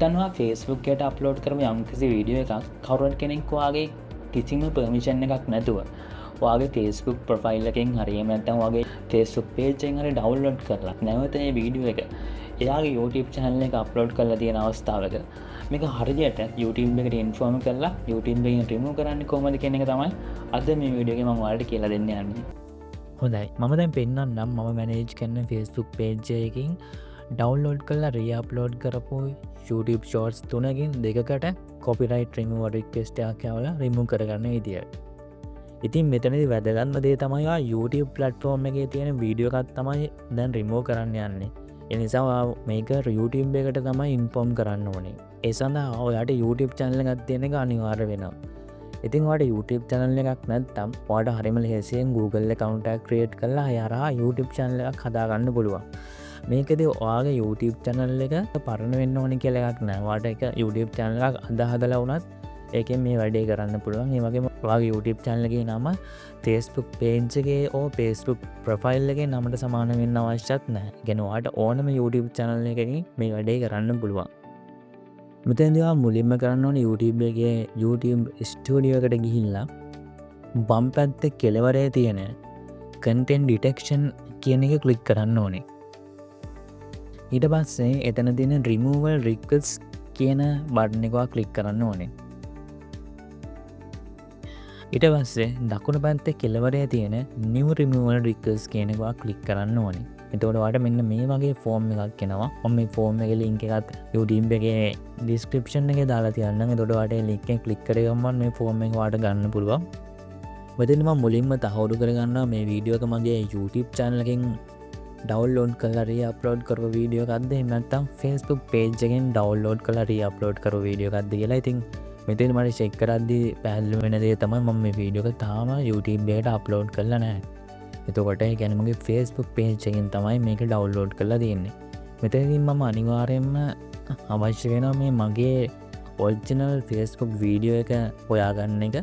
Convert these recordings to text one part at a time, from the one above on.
හිතනවා Facebook එකට upload කරම යම්කිසි වීඩියෝ එකක් කවුරුන් කෙනෙක් ඔයාගේ කිසිම පර්මිෂන් එකක් නැතුව ඔයාගේ Facebook ප්‍රොෆයිල් එකෙන් හරි එහෙම නැත්නම් ඔයාගේ Facebook page එකෙන් හරි ඩවුන්ලෝඩ් කරලා නැවත මේ වීඩියෝ එක එයාගේ YouTube channel එක අප්ලෝඩ් කරලා තියෙන අවස්ථාවක මේක හරියට YouTube එකට ඉන්ෆෝම් කරලා YouTube එකෙන් රිමූව් කරන්නේ කොහොමද කියන එක තමයි අද මේ වීඩියෝ එකේ මම ඔයාලට කියලා දෙන්න යන්නේ. හොඳයි, මම දැන් පෙන්නන්නම් මම මැනේජ් කරන Facebook page එකකින් ඩවුන්ලෝඩ් කරලා රීඅප්ලෝඩ් කරපු YouTube shorts 3කින් 2කට copyright removal request එකක් යවලා remove කරගන්න විදිය. ඉතින් මෙතනදී වැදගත්ම දේ තමයි YouTube platform එකේ තියෙන වීඩියෝ එකක් තමයි දැන් remove කරන්න යන්නේ. ඒ නිසා මේක YouTube එකට තමයි inform කරන්න ඕනේ. ඒ සඳහා ඔයාට YouTube channel එකක් තියෙන එක අනිවාර්ය වෙනවා. ඉතින් ඔයාට YouTube channel එකක් නැත්නම් ඔයාට හරියම ලේසියෙන් Google account එකක් create කරලා ඒ හරහා YouTube channel එකක් හදාගන්න පුළුවන්. මේකදී ඔයාගේ YouTube channel එක පරණ වෙන්න ඕනේ කියලා එකක් නැහැ. ඔයාට එක YouTube channel එකක් හදලා වුණත් ඒකෙන් මේ වැඩේ කරන්න පුළුවන්. ඒ වගේම ඔයාගේ YouTube channel එකේ නම Facebook page එකේ Facebook profile එකේ නමට සමාන වෙන්න අවශ්‍යත් නැහැ. ඒ කියන්නේ ඔයාට ඕනම YouTube channel එකකින් මේ වැඩේ කරන්න පුළුවන්. මෙතෙන්දී ඔයා මුලින්ම කරන්න ඕනේ YouTube එකේ YouTube studio එකට ගිහිල්ලා වම් පැත්තේ කෙළවරේ තියෙන content detection කියන එක click කරන්න ඕනේ. ඊට පස්සේ එතන තියෙන removal request කියන බටන් එක ක්ලික් කරන්න ඕනේ. ඊට පස්සේ දකුණු පැත්තේ කෙළවරේ තියෙන new removal request කියන එක ක්ලික් කරන්න ඕනේ. එතකොට ඔයාලට මෙන්න මේ වගේ ෆෝම් එකක් එනවා. මම මේ ෆෝම් එකේ link එකත් YouTube එකේ description එකේ දාලා තියන්නම්. එතකොට ඔයාලට මේ link එක click කරගමන් මේ ෆෝම් එක ඔයාලට ගන්න පුළුවන්. මෙතන මම මුලින්ම තහවුරු කරගන්නවා මේ වීඩියෝ එක මගේ YouTube channel එකෙන් ඩවන්ලෝඩ් කරලා රීඅප්ලෝඩ් කරපු වීඩියෝ එකක්ද එහෙම නැත්නම් Facebook page එකෙන් ඩවන්ලෝඩ් කරලා රීඅප්ලෝඩ් කරපු වීඩියෝ එකක්ද කියලා. ඉතින් මෙතන මට චෙක් කරද්දී පැහැදිලි වෙන දේ තමයි මම මේ වීඩියෝ එක තාම YouTube එකට අප්ලෝඩ් කරලා නැහැ. එතකොට ඒ කියන්නේ මගේ Facebook page එකෙන් තමයි මේක ඩවන්ලෝඩ් කරලා තියෙන්නේ. මෙතනදී මම අනිවාර්යයෙන්ම අවශ්‍ය වෙනවා මේ මගේ ඔරිජිනල් Facebook වීඩියෝ එක හොයාගන්න එක.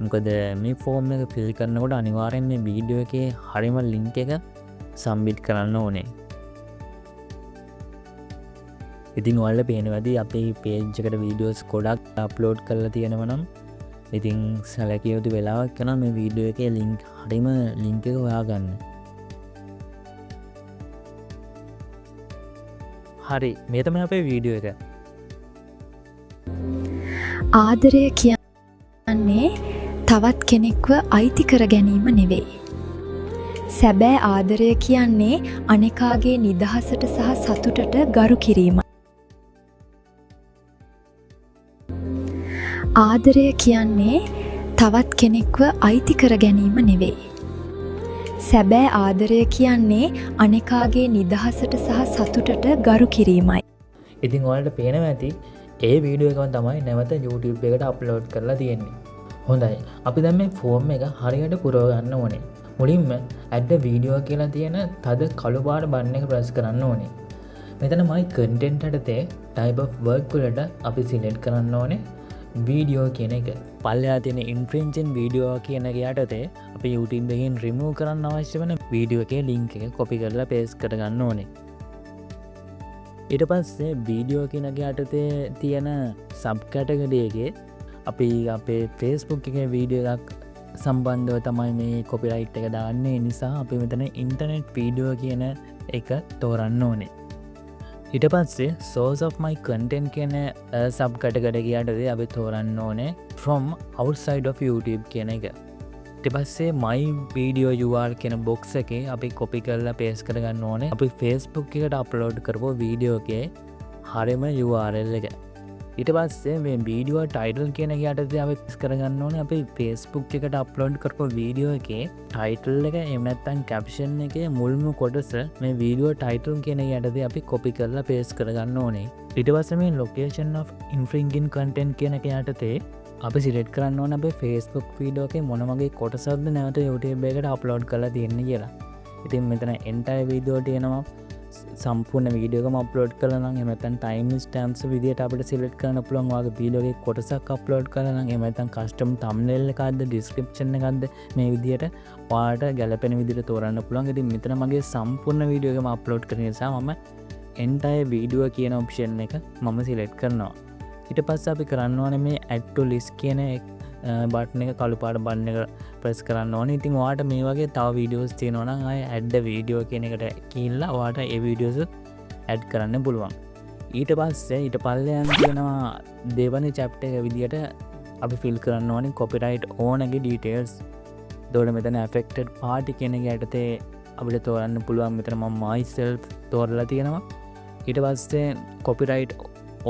මොකද මේ ෆෝම් එක ෆිල් කරනකොට අනිවාර්යෙන් මේ වීඩියෝ එකේ හරිම link එක සම්බිට් කරන්න ඕනේ. ඉතින් ඔයාලට පේනවාදී අපේ page එකට වීඩියෝස් ගොඩක් අප්ලෝඩ් කරලා තියෙනවා නම් ඉතින් සැලකිය යුතු වෙලාවක් කරනවා මේ වීඩියෝ එකේ හරිම link එක හොයාගන්න. හරි, මේ තමයි අපේ වීඩියෝ එක. ආදරය කියන්නේ තවත් කෙනෙක්ව අයිති කර ගැනීම නෙවෙයි. සැබෑ ආදරය කියන්නේ අනෙකාගේ නිදහසට සහ සතුටට ගරු කිරීමයි. ආදරය කියන්නේ තවත් කෙනෙක්ව අයිති කර ගැනීම නෙවෙයි. සැබෑ ආදරය කියන්නේ අනෙකාගේ නිදහසට සහ සතුටට ගරු කිරීමයි. ඉතින් ඔයාලට පේනවා ඇති ඒ වීඩියෝ එකම තමයි නැවත YouTube එකට අප්ලෝඩ් කරලා තියෙන්නේ. හොඳයි, අපි දැන් මේ ෆෝම් එක හරියට පුරව ගන්න ඕනේ. මුලින්ම add video කියලා තියෙන තද කළු පාට බටන් එක press කරන්න ඕනේ. මෙතන my content යටතේ type of work වලට අපි select කරන්න ඕනේ video කියන එක. පල්ලෙහා තියෙන infringing video කියන එක යටතේ අපි YouTube එකෙන් remove කරන්න අවශ්‍ය වෙන video එකේ link එක copy කරලා paste කරගන්න ඕනේ. ඊට පස්සේ video කියන එක යටතේ තියෙන sub category එකේ අපි අපේ Facebook එකේ video එකක් සම්බන්ධව තමයි මේ කොපිරයිට් එක දාන්නේ. නිසා අපි මෙතන ඉන්ටර්නෙට් වීඩියෝ කියන එක තෝරන්න ඕනේ. ඊට පස්සේ source of my content කියන සබ් කැටගරි එකේ අපි තෝරන්න ඕනේ from outside of YouTube කියන එක. ඊට පස්සේ my video URL කියන box එකේ අපි copy කරලා paste කරගන්න ඕනේ අපි Facebook එකට අප්ලෝඩ් කරපු වීඩියෝ එකේ හරියම URL එක. ඊට පස්සේ මේ වීඩියෝ ටයිටල් කියන එක යටතේ අපි press කරගන්න ඕනේ අපි Facebook එකට අප්ලෝඩ් කරපු වීඩියෝ එකේ ටයිටල් එක එහෙම නැත්නම් caption එකේ මුල්ම කොටස මේ වීඩියෝ ටයිටල් කියන එක යටතේ අපි copy කරලා paste කරගන්න ඕනේ. ඊට පස්සේ මේ location of infringing content කියන එක යටතේ අපි select කරන්න ඕනේ අපේ Facebook වීඩියෝ එකේ මොන වගේ කොටසක්ද නැවත YouTube එකට අප්ලෝඩ් කරලා තියෙන්නේ කියලා. ඉතින් මෙතන entire වීඩියෝ තියෙනවා සම්පූර්ණ වීඩියෝ එකම අප්ලෝඩ් කරලා නම් එහෙම නැත්නම් time stamps විදියට අපිට select කරන්න පුළුවන් ඔයාගේ වීඩියෝ එකේ කොටසක් අප්ලෝඩ් කරලා නම් එහෙම නැත්නම් custom thumbnail එකක්ද description එකක්ද මේ විදියට ඔයාලට ගැලපෙන විදියට තෝරන්න පුළුවන්. ඉතින් මෙතන මගේ සම්පූර්ණ වීඩියෝ එකම අප්ලෝඩ් කරන නිසා මම එන්ටයි වීඩුව කියන ඔප්ෂන් එක මම සිලෙට් කරනවා. ඊට පස්ස අපි කරන්න ඕන මේ ඇඩ් ටු ලිස්ට් කියන බටන් එක කළු පාට බටන් එක ප්‍රෙස් කරන්න ඕනේ. ඉතින් ඔයාට මේ වගේ තව වීඩියෝස් තියෙනවා නම් ආයේ ඇඩ් වීඩියෝ කියන එකට ගිහිල්ලා ඔයාට ඒ වීඩියෝස් ඇඩ් කරන්න පුළුවන්. ඊට පස්සේ ඊට පල්ලෙයන් තියෙනවා දෙවනි චැප්ටර් එක විදියට අපි ෆිල් කරන්න ඕනේ කොපිරයිට් ඕනගේ ඩීටේල්ස්. එතකොට මෙතන affected party කියන එක යටතේ අපිට තෝරන්න පුළුවන්. මෙතන මම myself තෝරලා තියෙනවා. ඊට පස්සේ කොපිරයිට්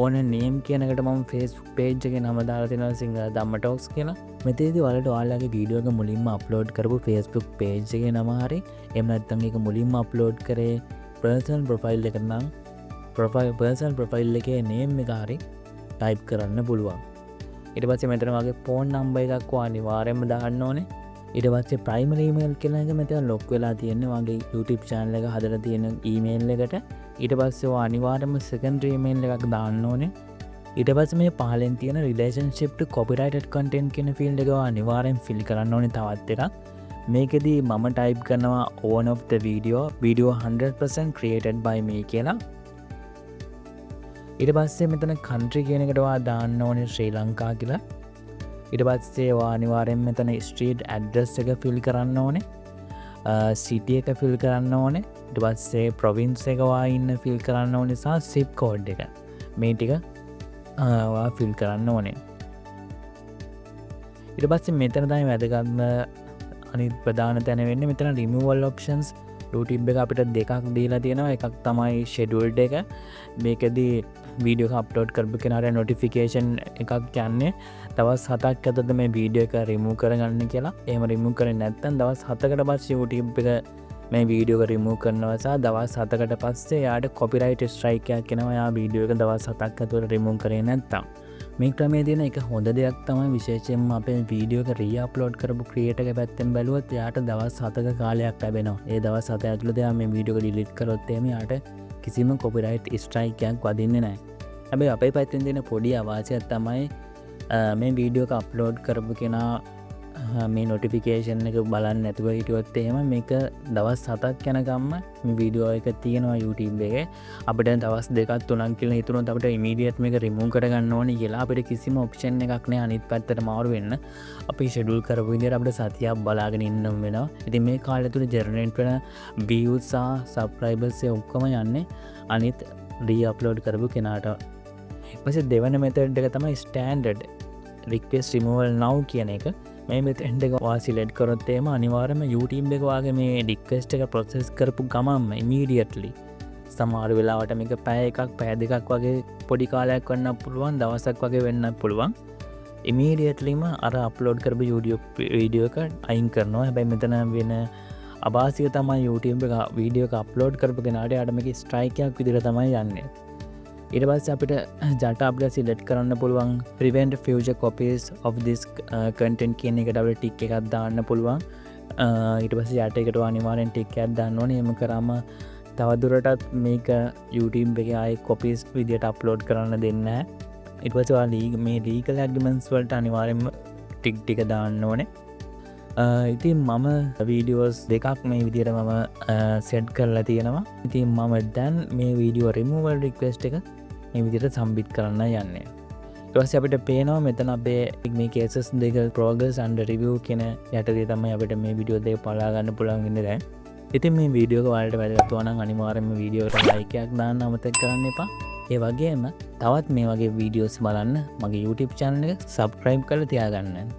ඕන නේම් කියන එකට මම Facebook page එකේ නම දාලා තියෙනවා සිංහල ධම්ම talks කියලා. මෙතනදී ඔයාලට ඔයාලගේ වීඩියෝ එක මුලින්ම අප්ලෝඩ් කරපු Facebook page එකේ නම හරි එහෙම නැත්නම් ඒක මුලින්ම අප්ලෝඩ් කරේ personal profile එකට නම් personal profile එකේ name එක හරි type කරන්න පුළුවන්. ඊට පස්සේ මෙතන වගේ phone number එකක් අනිවාර්යයෙන්ම දාන්න ඕනේ. ඊට පස්සේ primary email කියලා එක මෙතන lock වෙලා තියෙන්නේ වගේ YouTube channel එක හදලා තියෙන email එකට. ඊට පස්සේ ඔය අනිවාර්යයෙන්ම secondary email එකක් දාන්න ඕනේ. ඊට පස්සේ මේ පහලෙන් තියෙන relationship to copyrighted content කියන field එක අනිවාර්යෙන් fill කරන්න ඕනේ තවත් එකක්. මේකෙදී මම type කරනවා one of the video 100% created by me කියලා. ඊට පස්සේ මෙතන country කියන එකට ඔයා දාන්න ඕනේ ශ්‍රී ලංකා කියලා. ඊට පස්සේ ඔයා අනිවාර්යෙන් මෙතන street address එක fill කරන්න ඕනේ. city එක fill කරන්න ඕනේ. ඊට පස්සේ province එක ඔයා ඉන්න fill කරන්න ඕනේ සහ zip code එක. මේ ටික ඔයා fill කරන්න ඕනේ. ඊට පස්සේ මෙතන තමයි වැදගත්ම අනිත් ප්‍රධාන තැන වෙන්නේ මෙතන removal options. YouTube එක අපිට දෙකක් දීලා තියෙනවා. එකක් තමයි scheduled එක. මේකෙදී වීඩියෝ එක අප්ලෝඩ් කරපු කෙනාට නොටිෆිකේෂන් එකක් යන්නේ දවස් 7ක් ඇතුළත මේ වීඩියෝ එක රිමූව් කරගන්න කියලා. එහෙම රිමූව් කරේ නැත්නම් දවස් 7කට පස්සේ YouTube එක මේ වීඩියෝ එක රිමූව් කරනවා සහ දවස් 7කට පස්සේ යාට කොපිරයිට් ස්ට්‍රයික් එකක් එනවා. යා වීඩියෝ එක දවස් 7ක් ඇතුළත රිමූව් කරේ නැත්නම්. මේ ක්‍රමයේ තියෙන එක හොඳ දෙයක් තමයි විශේෂයෙන්ම අපේ වීඩියෝ එක රීඅප්ලෝඩ් කරපු ක්‍රියේටර් එක පැත්තෙන් බැලුවොත් යාට දවස් 7ක කාලයක් ලැබෙනවා. ඒ දවස් 7 ඇතුළත යා මේ වීඩියෝ එක ඩිලීට් කරොත් එහෙම යාට කිසිම කොපිරයිට් ස්ට්‍රයික් එකක් වදින්නේ නැහැ. හැබැයි අපේ පැත්තෙන් තියෙන පොඩි අවාසියක් තමයි මේ වීඩියෝ එක අප්ලෝඩ් කරපු කෙනා මේ නොටිෆිකේෂන් එක බලන්න නැතුව හිටියොත් එහෙම මේක දවස් 7ක් යනකම්ම මේ වීඩියෝ එක තියෙනවා YouTube එකේ. අපිට දවස් 2ක් 3ක් කියලා හිතුනොත් අපිට ඉමීඩියට් මේක රිමූව් කරගන්න ඕනේ කියලා අපිට කිසිම ඔප්ෂන් එකක් නැහැ අනිත් පැත්තට මාරු වෙන්න. අපි ෂෙඩියුල් කරපු විදිහට අපිට සතියක් බලාගෙන ඉන්න වෙනවා. ඉතින් මේ කාලය තුල ජෙනරේට් වෙන views සහ subscribers ඔක්කොම යන්නේ අනිත් රීඅප්ලෝඩ් කරපු කෙනාට. ඊපස්සේ දෙවන මෙතඩ් එක තමයි ස්ටෑන්ඩඩ් request removal now කියන එක. මේ මෙතෙන්ට එක ඔයා සිලෙක්ට් කරොත් එහෙම අනිවාර්යයෙන්ම YouTube එක වාගේ මේ රික්වෙස්ට් එක ප්‍රොසෙස් කරපු ගමන්ම ඉමීඩියට්ලි සමහර වෙලාවට මේක පැය එකක් පැය දෙකක් වගේ පොඩි කාලයක් වෙන්න පුළුවන් දවසක් වගේ වෙන්න පුළුවන්. ඉමීඩියට්ලිම අර අප්ලෝඩ් කරපු YouTube වීඩියෝ එක අයින් කරනවා. හැබැයි මෙතන වෙන අභාසික තමයි YouTube එක වීඩියෝ එක අප්ලෝඩ් කරපු කෙනාට යාට මේක ස්ට්‍රයික් එකක් විදිහට තමයි යන්නේ. ඊට පස්සේ අපිට ජට අපිට සිලෙක්ට් කරන්න පුළුවන් prevent future copies of this content කියන එකට අපිට ටික් එකක් දාන්න පුළුවන්. ඊට පස්සේ යට එකට අනිවාර්යෙන් ටික් එකක් දාන්න ඕනේ. එහෙම කරාම තවදුරටත් මේක YouTube එකේ ආයේ copies විදියට අප්ලෝඩ් කරන්න දෙන්නේ නැහැ. ඊට පස්සේ ඔයාලා මේ legal agreements වලට අනිවාර්යෙන්ම ටික දාන්න ඕනේ. ඉතින් මම වීඩියෝස් දෙකක් මේ විදියට මම සෙට් කරලා තියෙනවා. ඉතින් මම දැන් මේ වීඩියෝ රිමූවල් රික්වෙස්ට් එක මේ විදිහට සම්බිට් කරන්න යන්නේ. ඊට පස්සේ අපිට පේනවා මෙතන අපේ මේ කේසස් දෙක progress under review කියන යටතේ තමයි අපිට මේ වීඩියෝ දෙක බලා ගන්න පුළුවන් ඉන්නේ දැන්. ඉතින් මේ වීඩියෝ එක ඔයාලට වැදගත් වුණා නම් අනිවාර්යයෙන්ම වීඩියෝ එකට ලයික් එකක් දාන්න අමතක කරන්න එපා. ඒ වගේම තවත් මේ වගේ වීඩියෝස් බලන්න මගේ YouTube channel එක subscribe කරලා තියාගන්න.